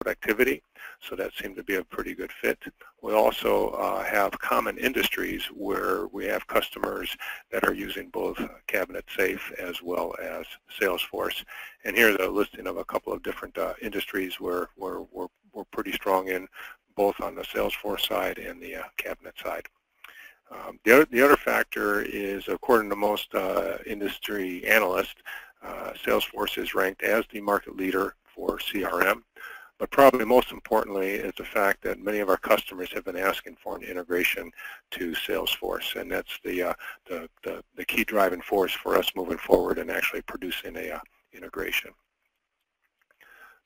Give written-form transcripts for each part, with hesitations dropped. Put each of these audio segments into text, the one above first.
activity, so that seemed to be a pretty good fit. We also have common industries where we have customers that are using both Cabinet Safe as well as Salesforce. And here's a listing of a couple of different industries where we're pretty strong in, both on the Salesforce side and the Cabinet side. The other factor is, according to most industry analysts, Salesforce is ranked as the market leader for CRM. But probably most importantly is the fact that many of our customers have been asking for an integration to Salesforce, and that's the key driving force for us moving forward and actually producing a integration.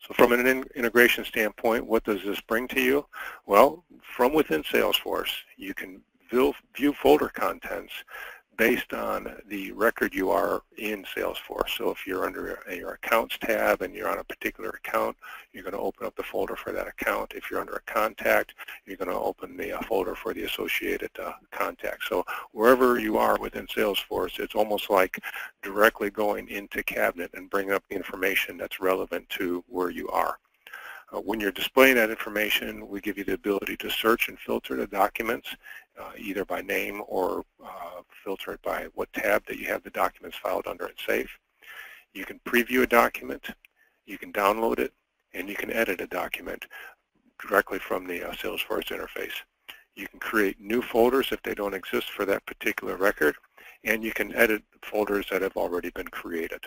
So from an integration standpoint, what does this bring to you? Well, from within Salesforce, you can view folder contents based on the record you are in Salesforce. So if you're under your Accounts tab and you're on a particular account, you're going to open up the folder for that account. If you're under a contact, you're going to open the folder for the associated contact. So wherever you are within Salesforce, it's almost like directly going into Cabinet and bringing up the information that's relevant to where you are. When you're displaying that information, we give you the ability to search and filter the documents, either by name or filter it by what tab that you have the documents filed under and save. You can preview a document, you can download it, and you can edit a document directly from the Salesforce interface. You can create new folders if they don't exist for that particular record, and you can edit folders that have already been created.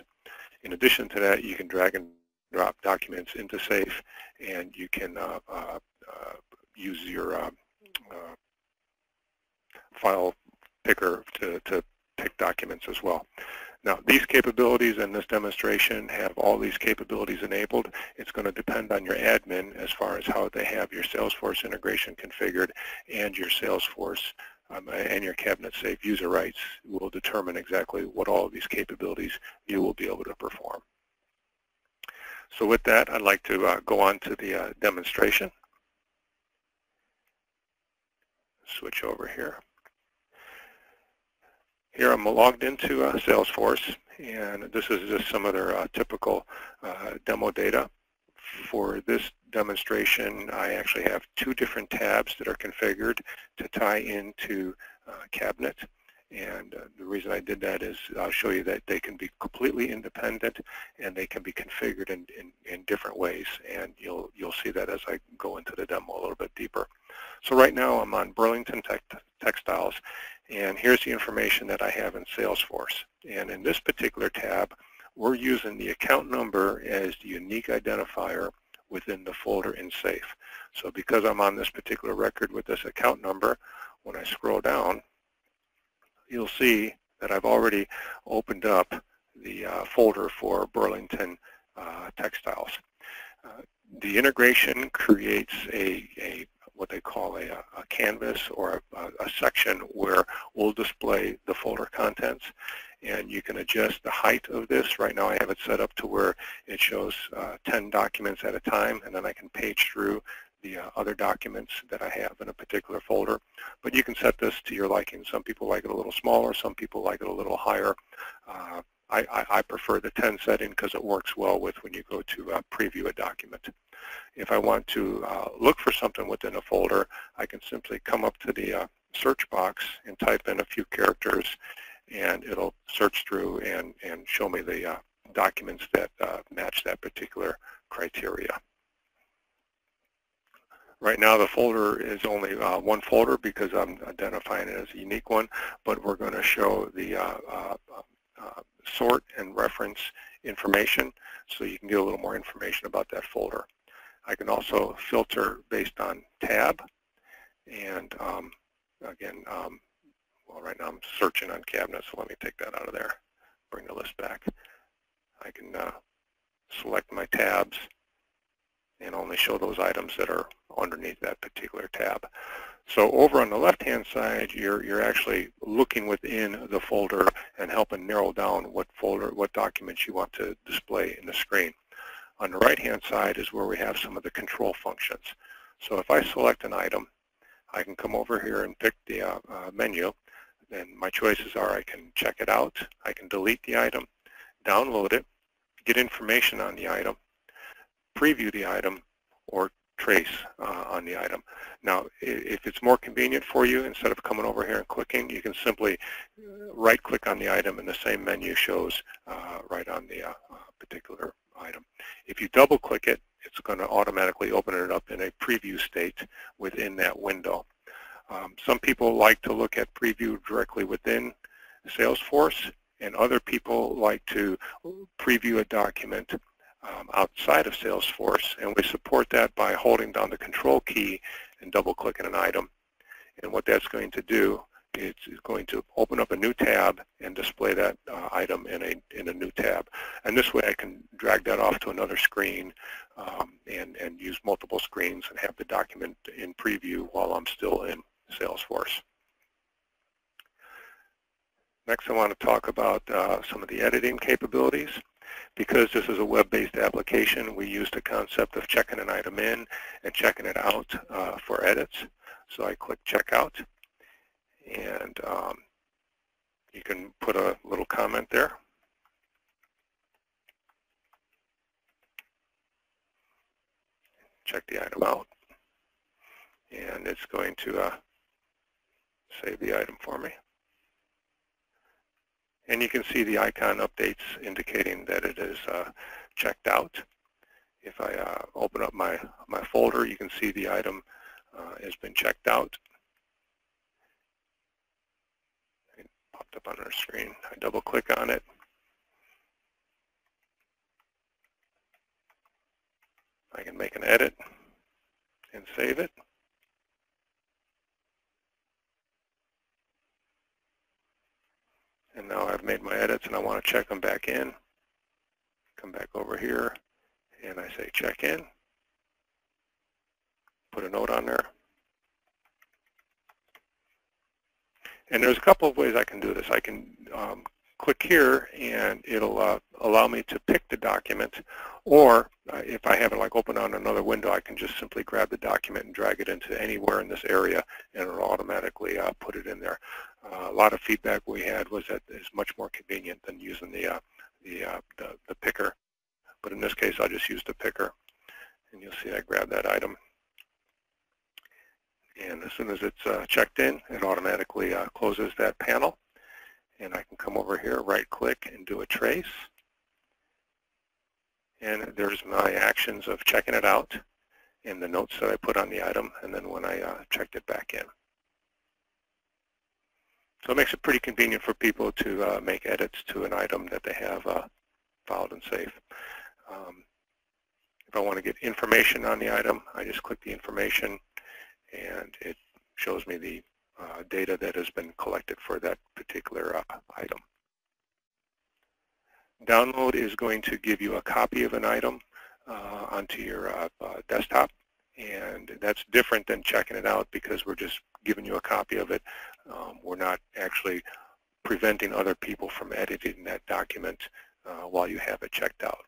In addition to that, you can drag and drop documents into Safe, and you can use your file picker to pick documents as well. Now, these capabilities in this demonstration have all these capabilities enabled. It's going to depend on your admin as far as how they have your Salesforce integration configured, and your Salesforce and your Cabinet Safe user rights will determine exactly what all of these capabilities you will be able to perform. So with that, I'd like to go on to the demonstration. Switch over here. Here I'm logged into Salesforce, and this is just some of their typical demo data. For this demonstration, I actually have two different tabs that are configured to tie into Cabinet. And the reason I did that is I'll show you that they can be completely independent, and they can be configured in different ways, and you'll see that as I go into the demo a little bit deeper. So right now I'm on Burlington Textiles, and here's the information that I have in Salesforce. And in this particular tab, we're using the account number as the unique identifier within the folder in Safe. So because I'm on this particular record with this account number, when I scroll down, you'll see that I've already opened up the folder for Burlington Textiles. The integration creates what they call a canvas or a section where we'll display the folder contents, and you can adjust the height of this. Right now I have it set up to where it shows 10 documents at a time, and then I can page through the other documents that I have in a particular folder. But you can set this to your liking. Some people like it a little smaller, some people like it a little higher. I prefer the 10 setting because it works well with when you go to preview a document. If I want to look for something within a folder, I can simply come up to the search box and type in a few characters, and it'll search through and show me the documents that match that particular criteria. Right now the folder is only one folder because I'm identifying it as a unique one, but we're going to show the sort and reference information so you can get a little more information about that folder. I can also filter based on tab, and again, well, right now I'm searching on Cabinet, so let me take that out of there, bring the list back. I can select my tabs and only show those items that are underneath that particular tab. So over on the left-hand side, you're actually looking within the folder and helping narrow down what documents you want to display in the screen. On the right-hand side is where we have some of the control functions. So if I select an item, I can come over here and pick the menu, and my choices are I can check it out, I can delete the item, download it, get information on the item, preview the item, or trace on the item. Now, if it's more convenient for you, instead of coming over here and clicking, you can simply right-click on the item, and the same menu shows right on the particular item. If you double-click it, it's going to automatically open it up in a preview state within that window. Some people like to look at preview directly within Salesforce, and other people like to preview a document outside of Salesforce, and we support that by holding down the Control key and double-clicking an item. And what that's going to do is it's going to open up a new tab and display that item in a new tab. And this way I can drag that off to another screen and use multiple screens and have the document in preview while I'm still in Salesforce. Next, I want to talk about some of the editing capabilities. Because this is a web-based application, we use the concept of checking an item in and checking it out for edits. So I click Checkout, and you can put a little comment there. Check the item out, and it's going to save the item for me. And you can see the icon updates indicating that it is checked out. If I open up my folder, you can see the item has been checked out. It popped up on our screen. I double click on it. I can make an edit and save it. And now I've made my edits and I want to check them back in. Come back over here and I say check in. Put a note on there. And there's a couple of ways I can do this. I can click here and it'll allow me to pick the document, or if I have it like open on another window, I can just simply grab the document and drag it into anywhere in this area and it'll automatically put it in there. A lot of feedback we had was that it's much more convenient than using the picker, but in this case I'll just use the picker, and you'll see I grab that item, and as soon as it's checked in, it automatically closes that panel. And I can come over here, right-click, and do a trace. And there's my actions of checking it out and the notes that I put on the item, and then when I checked it back in. So it makes it pretty convenient for people to make edits to an item that they have filed and saved. If I want to get information on the item, I just click the information, and it shows me the data that has been collected for that particular item. Download is going to give you a copy of an item onto your desktop, and that's different than checking it out because we're just giving you a copy of it. We're not actually preventing other people from editing that document while you have it checked out.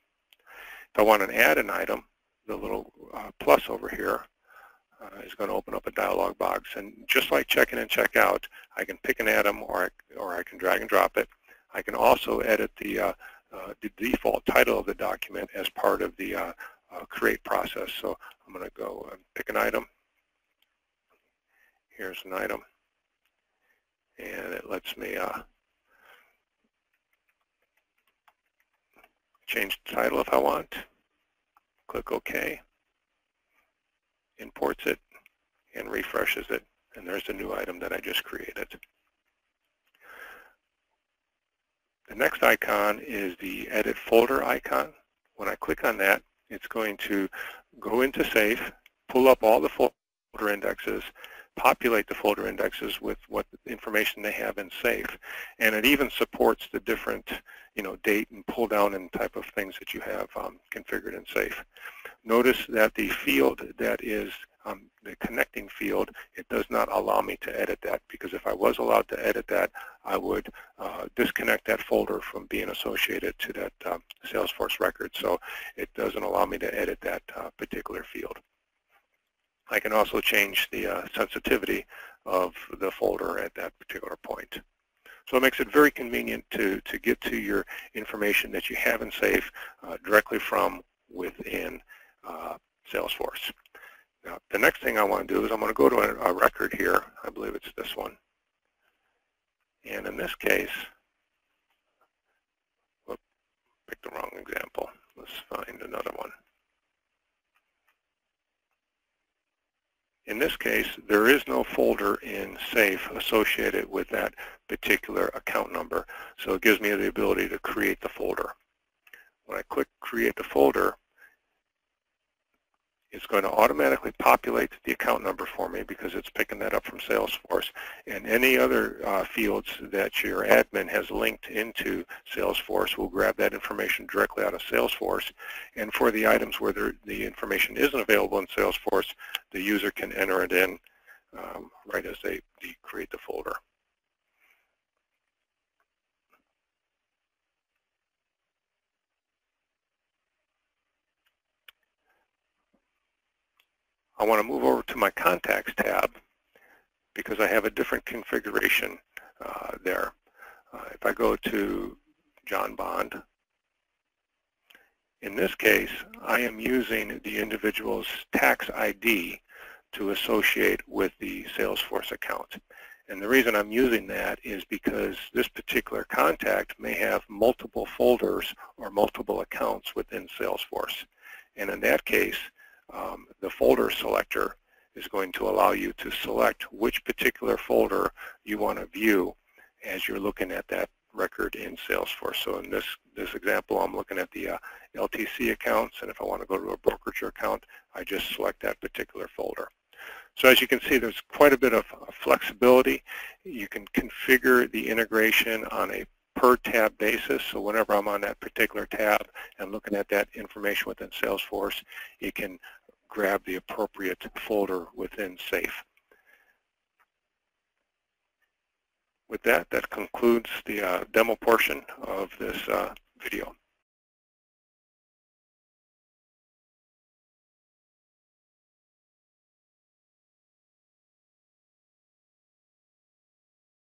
If I want to add an item, the little plus over here is going to open up a dialog box, and just like check in and check out, I can pick an item or I can drag and drop it. I can also edit the default title of the document as part of the create process. So I'm going to go and pick an item. Here's an item, and it lets me change the title if I want. Click OK. Imports it and refreshes it, and there's the new item that I just created. The next icon is the edit folder icon. When I click on that, it's going to go into SAFE, pull up all the folder indexes, populate the folder indexes with what information they have in SAFE, and it even supports the different date and pull down and type of things that you have configured in SAFE. Notice that the field that is the connecting field, it does not allow me to edit that, because if I was allowed to edit that, I would disconnect that folder from being associated to that Salesforce record. So it doesn't allow me to edit that particular field. I can also change the sensitivity of the folder at that particular point. So it makes it very convenient to get to your information that you have in SAFE directly from within Salesforce. Now, the next thing I want to do is I'm going to go to a record here. I believe it's this one. And in this case, whoop, picked the wrong example. Let's find another one. In this case, there is no folder in SAFE associated with that particular account number, so it gives me the ability to create the folder. When I click Create the Folder, it's going to automatically populate the account number for me because it's picking that up from Salesforce. And any other fields that your admin has linked into Salesforce will grab that information directly out of Salesforce. And for the items where the information isn't available in Salesforce, the user can enter it in right as they create the folder. I want to move over to my Contacts tab because I have a different configuration there. If I go to John Bond, in this case, I am using the individual's tax ID to associate with the Salesforce account. And the reason I'm using that is because this particular contact may have multiple folders or multiple accounts within Salesforce. And in that case, the folder selector is going to allow you to select which particular folder you want to view as you're looking at that record in Salesforce. So in this example, I'm looking at the LTC accounts, and if I want to go to a brokerage account, I just select that particular folder. So as you can see, there's quite a bit of flexibility. You can configure the integration on a per tab basis, so whenever I'm on that particular tab and looking at that information within Salesforce, it can grab the appropriate folder within SAFE. With that, that concludes the demo portion of this video.